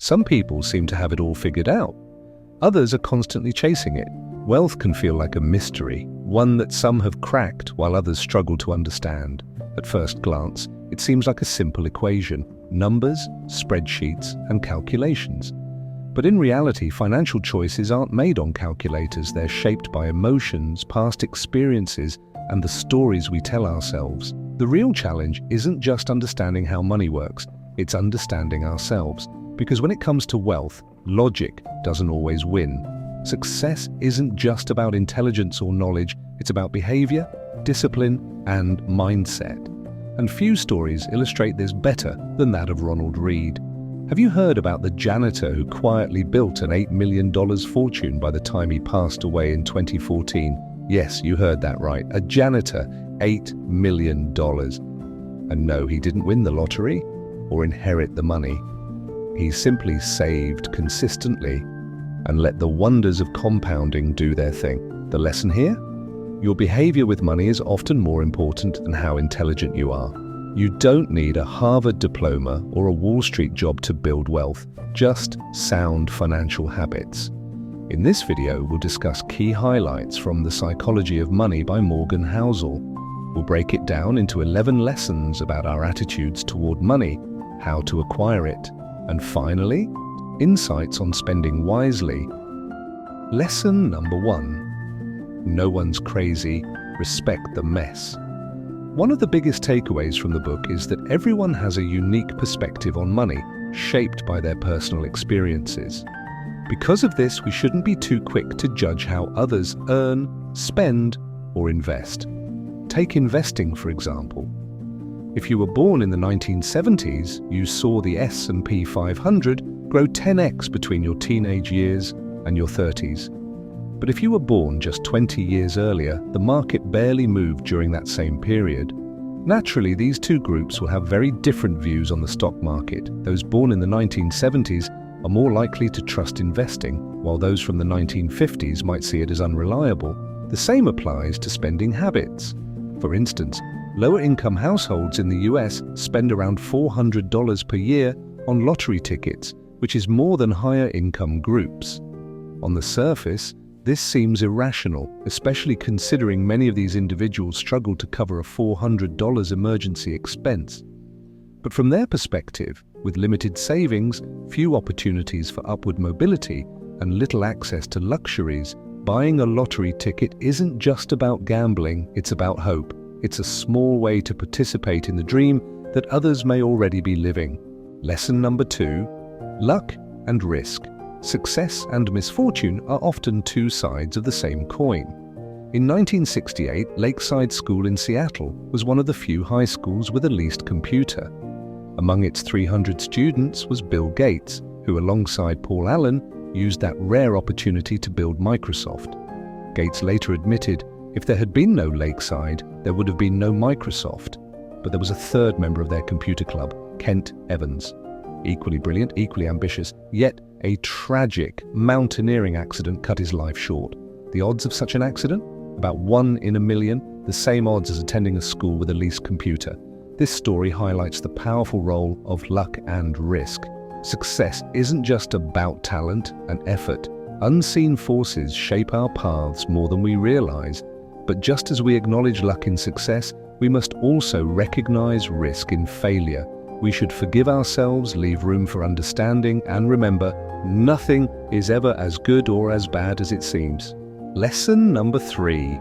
Some people seem to have it all figured out. Others are constantly chasing it. Wealth can feel like a mystery, one that some have cracked while others struggle to understand. At first glance, it seems like a simple equation: numbers, spreadsheets, and calculations. But in reality, financial choices aren't made on calculators. They're shaped by emotions, past experiences, and the stories we tell ourselves. The real challenge isn't just understanding how money works, it's understanding ourselves. Because when it comes to wealth, logic doesn't always win. Success isn't just about intelligence or knowledge, it's about behavior, discipline, and mindset. And few stories illustrate this better than that of Ronald Read. Have you heard about the janitor who quietly built an $8 million fortune by the time he passed away in 2014? Yes, you heard that right. A janitor, $8 million. And no, he didn't win the lottery or inherit the money. He simply saved consistently and let the wonders of compounding do their thing. The lesson here? Your behavior with money is often more important than how intelligent you are. You don't need a Harvard diploma or a Wall Street job to build wealth, just sound financial habits. In this video, we'll discuss key highlights from The Psychology of Money by Morgan Housel. We'll break it down into 11 lessons about our attitudes toward money, how to acquire it, and finally, insights on spending wisely. Lesson number 1. No one's crazy. Respect the mess. One of the biggest takeaways from the book is that everyone has a unique perspective on money, shaped by their personal experiences. Because of this, we shouldn't be too quick to judge how others earn, spend, or invest. Take investing, for example. If you were born in the 1970s, you saw the S&P 500 grow 10x between your teenage years and your 30s. But if you were born just 20 years earlier, the market barely moved during that same period. Naturally, these two groups will have very different views on the stock market. Those born in the 1970s are more likely to trust investing, while those from the 1950s might see it as unreliable. The same applies to spending habits. For instance, lower-income households in the US spend around $400 per year on lottery tickets, which is more than higher-income groups. On the surface, this seems irrational, especially considering many of these individuals struggle to cover a $400 emergency expense. But from their perspective, with limited savings, few opportunities for upward mobility, and little access to luxuries, buying a lottery ticket isn't just about gambling, it's about hope. It's a small way to participate in the dream that others may already be living. Lesson number 2. Luck and risk. Success and misfortune are often two sides of the same coin. In 1968, Lakeside School in Seattle was one of the few high schools with a leased computer. Among its 300 students was Bill Gates, who alongside Paul Allen used that rare opportunity to build Microsoft. Gates later admitted, if there had been no Lakeside, there would have been no Microsoft. But there was a third member of their computer club, Kent Evans. Equally brilliant, equally ambitious, yet a tragic mountaineering accident cut his life short. The odds of such an accident? About 1 in a million, the same odds as attending a school with a leased computer. This story highlights the powerful role of luck and risk. Success isn't just about talent and effort. Unseen forces shape our paths more than we realize. But just as we acknowledge luck in success, we must also recognize risk in failure. We should forgive ourselves, leave room for understanding, and remember, nothing is ever as good or as bad as it seems. Lesson number 3.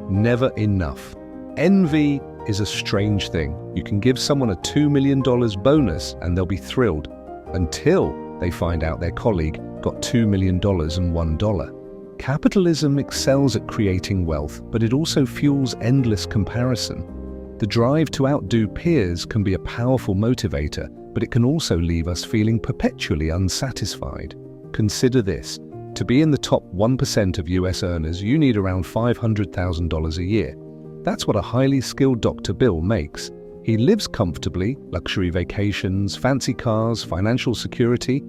Never enough. Envy is a strange thing. You can give someone a $2 million bonus and they'll be thrilled until they find out their colleague got $2 million and $1. Capitalism excels at creating wealth, but it also fuels endless comparison. The drive to outdo peers can be a powerful motivator, but it can also leave us feeling perpetually unsatisfied. Consider this. To be in the top 1% of US earners, you need around $500,000 a year. That's what a highly skilled Dr. Bill makes. He lives comfortably, luxury vacations, fancy cars, financial security.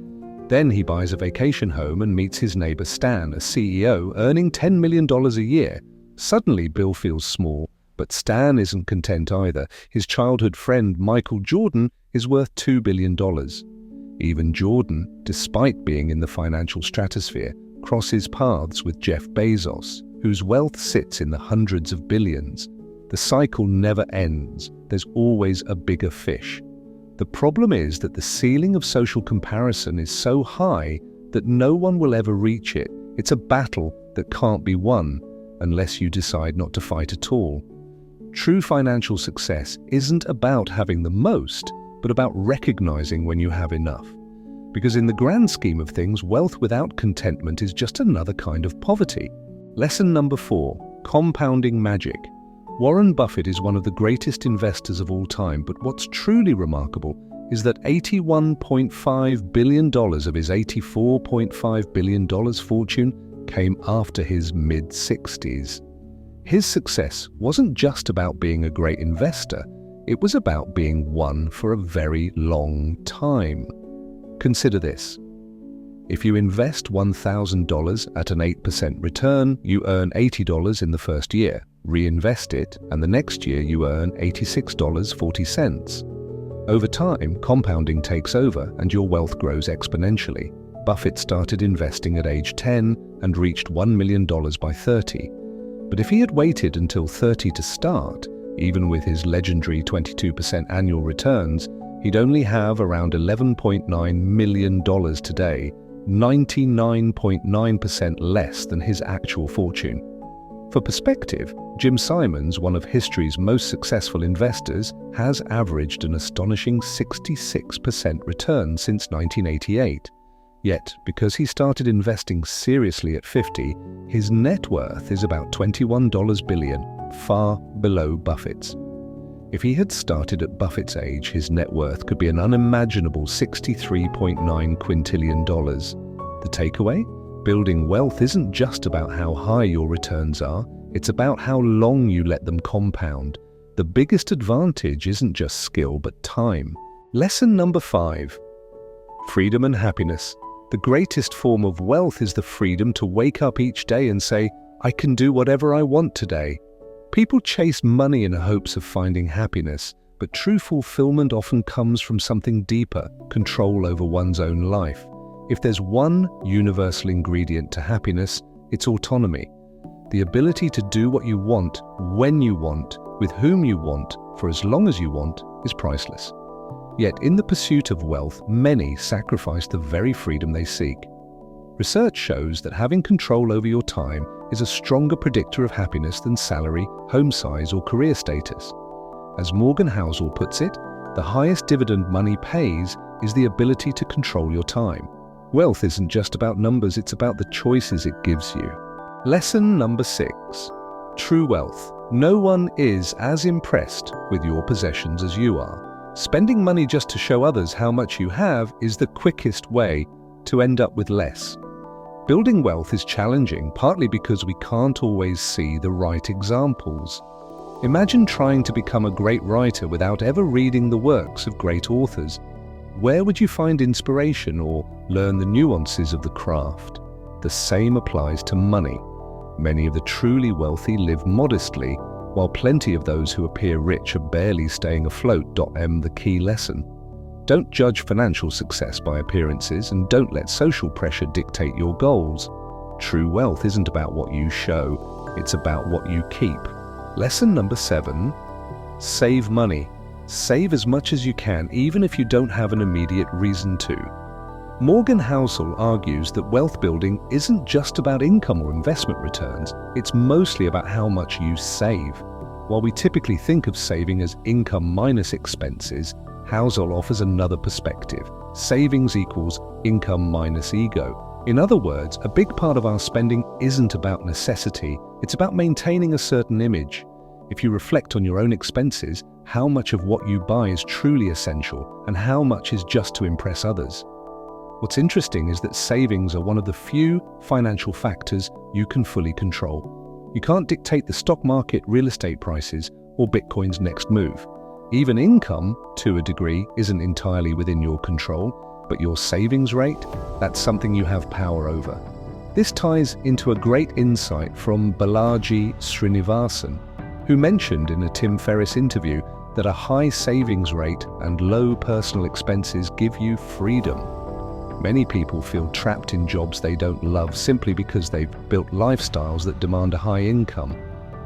Then he buys a vacation home and meets his neighbor Stan, a CEO, earning $10 million a year. Suddenly, Bill feels small. But Stan isn't content either. His childhood friend, Michael Jordan, is worth $2 billion. Even Jordan, despite being in the financial stratosphere, crosses paths with Jeff Bezos, whose wealth sits in the hundreds of billions. The cycle never ends. There's always a bigger fish. The problem is that the ceiling of social comparison is so high that no one will ever reach it. It's a battle that can't be won unless you decide not to fight at all. True financial success isn't about having the most, but about recognizing when you have enough. Because in the grand scheme of things, wealth without contentment is just another kind of poverty. Lesson number 4, compounding magic. Warren Buffett is one of the greatest investors of all time, but what's truly remarkable is that $81.5 billion of his $84.5 billion fortune came after his mid-60s. His success wasn't just about being a great investor, it was about being one for a very long time. Consider this. If you invest $1,000 at an 8% return, you earn $80 in the first year. Reinvest it, and the next year you earn $86.40. Over time, compounding takes over and your wealth grows exponentially. Buffett started investing at age 10 and reached $1 million by 30. But if he had waited until 30 to start, even with his legendary 22% annual returns, he'd only have around $11.9 million today, 99.9% less than his actual fortune. For perspective, Jim Simons, one of history's most successful investors, has averaged an astonishing 66% return since 1988. Yet, because he started investing seriously at 50, his net worth is about $21 billion, far below Buffett's. If he had started at Buffett's age, his net worth could be an unimaginable $63.9 quintillion. The takeaway? Building wealth isn't just about how high your returns are, it's about how long you let them compound. The biggest advantage isn't just skill, but time. Lesson number 5. Freedom and happiness. The greatest form of wealth is the freedom to wake up each day and say, I can do whatever I want today. People chase money in hopes of finding happiness, but true fulfillment often comes from something deeper, control over one's own life. If there's one universal ingredient to happiness, it's autonomy. The ability to do what you want, when you want, with whom you want, for as long as you want, is priceless. Yet in the pursuit of wealth, many sacrifice the very freedom they seek. Research shows that having control over your time is a stronger predictor of happiness than salary, home size, or career status. As Morgan Housel puts it, the highest dividend money pays is the ability to control your time. Wealth isn't just about numbers, it's about the choices it gives you. Lesson number 6. True wealth. No one is as impressed with your possessions as you are. Spending money just to show others how much you have is the quickest way to end up with less. Building wealth is challenging, partly because we can't always see the right examples. Imagine trying to become a great writer without ever reading the works of great authors. Where would you find inspiration or learn the nuances of the craft? The same applies to money. Many of the truly wealthy live modestly, while plenty of those who appear rich are barely staying afloat. The key lesson. Don't judge financial success by appearances, and don't let social pressure dictate your goals. True wealth isn't about what you show, it's about what you keep. Lesson number 7. Save money. Save as much as you can, even if you don't have an immediate reason to. Morgan Housel argues that wealth building isn't just about income or investment returns, it's mostly about how much you save. While we typically think of saving as income minus expenses, Housel offers another perspective. Savings equals income minus ego. In other words, a big part of our spending isn't about necessity, it's about maintaining a certain image. If you reflect on your own expenses, how much of what you buy is truly essential and how much is just to impress others. What's interesting is that savings are one of the few financial factors you can fully control. You can't dictate the stock market, real estate prices, or Bitcoin's next move. Even income, to a degree, isn't entirely within your control, but your savings rate, that's something you have power over. This ties into a great insight from Balaji Srinivasan, who mentioned in a Tim Ferriss interview that a high savings rate and low personal expenses give you freedom. Many people feel trapped in jobs they don't love simply because they've built lifestyles that demand a high income.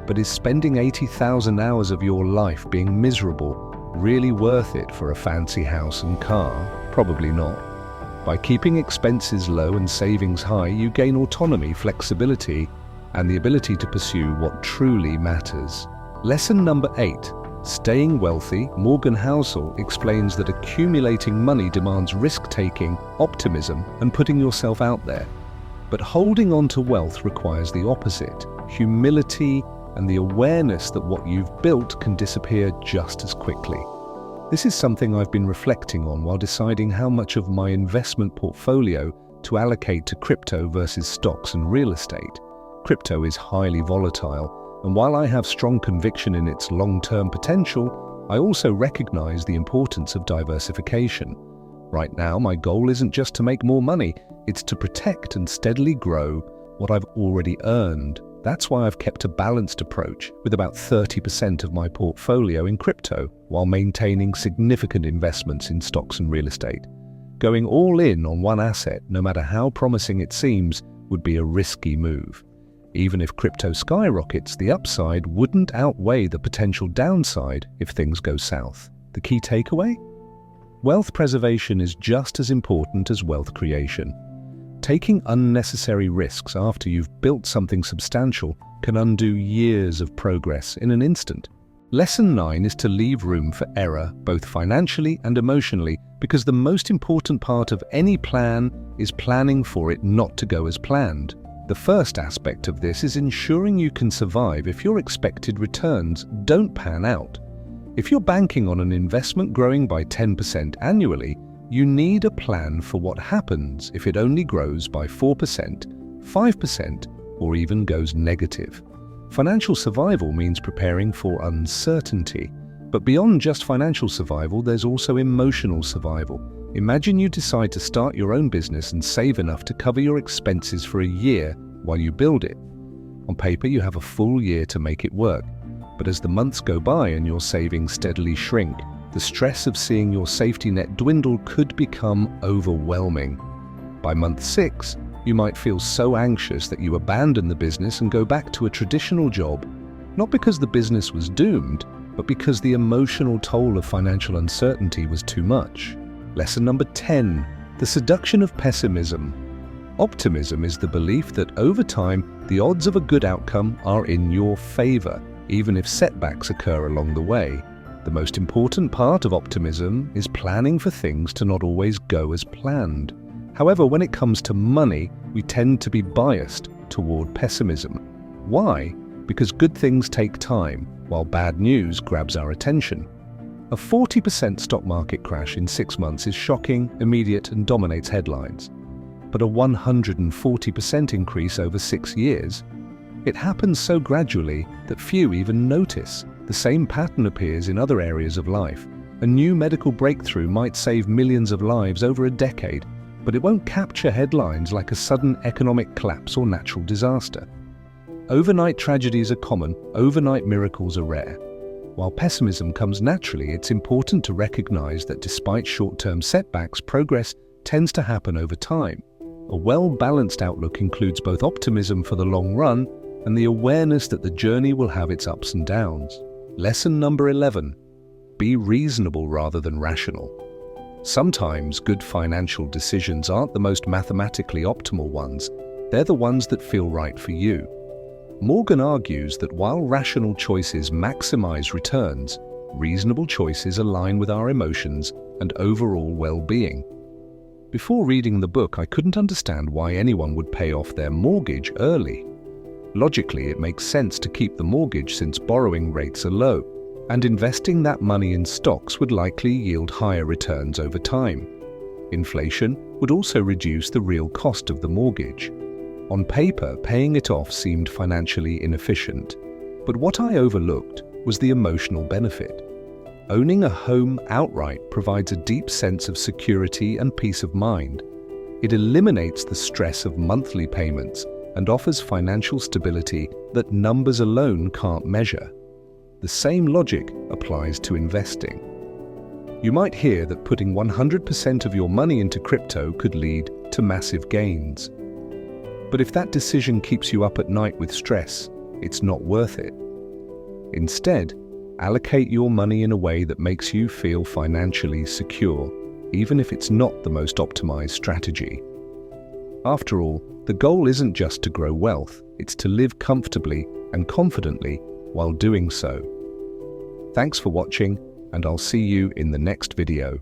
But is spending 80,000 hours of your life being miserable really worth it for a fancy house and car? Probably not. By keeping expenses low and savings high, you gain autonomy, flexibility, and the ability to pursue what truly matters. Lesson number 8. Staying wealthy. Morgan Housel explains that accumulating money demands risk-taking, optimism, and putting yourself out there. But holding on to wealth requires the opposite: humility and the awareness that what you've built can disappear just as quickly. This is something I've been reflecting on while deciding how much of my investment portfolio to allocate to crypto versus stocks and real estate. Crypto is highly volatile, and while I have strong conviction in its long-term potential, I also recognize the importance of diversification. Right now, my goal isn't just to make more money, it's to protect and steadily grow what I've already earned. That's why I've kept a balanced approach, with about 30% of my portfolio in crypto, while maintaining significant investments in stocks and real estate. Going all in on one asset, no matter how promising it seems, would be a risky move. Even if crypto skyrockets, the upside wouldn't outweigh the potential downside if things go south. The key takeaway? Wealth preservation is just as important as wealth creation. Taking unnecessary risks after you've built something substantial can undo years of progress in an instant. Lesson 9 is to leave room for error, both financially and emotionally, because the most important part of any plan is planning for it not to go as planned. The first aspect of this is ensuring you can survive if your expected returns don't pan out. If you're banking on an investment growing by 10% annually, you need a plan for what happens if it only grows by 4%, 5%, or even goes negative. Financial survival means preparing for uncertainty. But beyond just financial survival, there's also emotional survival. Imagine you decide to start your own business and save enough to cover your expenses for a year while you build it. On paper, you have a full year to make it work. But as the months go by and your savings steadily shrink, the stress of seeing your safety net dwindle could become overwhelming. By month 6, you might feel so anxious that you abandon the business and go back to a traditional job, not because the business was doomed, but because the emotional toll of financial uncertainty was too much. Lesson number 10. The seduction of pessimism. Optimism is the belief that over time, the odds of a good outcome are in your favor, even if setbacks occur along the way. The most important part of optimism is planning for things to not always go as planned. However, when it comes to money, we tend to be biased toward pessimism. Why? Because good things take time, while bad news grabs our attention. A 40% stock market crash in 6 months is shocking, immediate, and dominates headlines. But a 140% increase over 6 years? It happens so gradually that few even notice. The same pattern appears in other areas of life. A new medical breakthrough might save millions of lives over a decade, but it won't capture headlines like a sudden economic collapse or natural disaster. Overnight tragedies are common, overnight miracles are rare. While pessimism comes naturally, it's important to recognize that despite short-term setbacks, progress tends to happen over time. A well-balanced outlook includes both optimism for the long run and the awareness that the journey will have its ups and downs. Lesson number 11. Be reasonable rather than rational. Sometimes good financial decisions aren't the most mathematically optimal ones. They're the ones that feel right for you. Morgan argues that while rational choices maximize returns, reasonable choices align with our emotions and overall well-being. Before reading the book, I couldn't understand why anyone would pay off their mortgage early. Logically, it makes sense to keep the mortgage since borrowing rates are low, and investing that money in stocks would likely yield higher returns over time. Inflation would also reduce the real cost of the mortgage. On paper, paying it off seemed financially inefficient, but what I overlooked was the emotional benefit. Owning a home outright provides a deep sense of security and peace of mind. It eliminates the stress of monthly payments and offers financial stability that numbers alone can't measure. The same logic applies to investing. You might hear that putting 100% of your money into crypto could lead to massive gains. But if that decision keeps you up at night with stress, it's not worth it. Instead, allocate your money in a way that makes you feel financially secure, even if it's not the most optimized strategy. After all, the goal isn't just to grow wealth, it's to live comfortably and confidently while doing so. Thanks for watching, and I'll see you in the next video.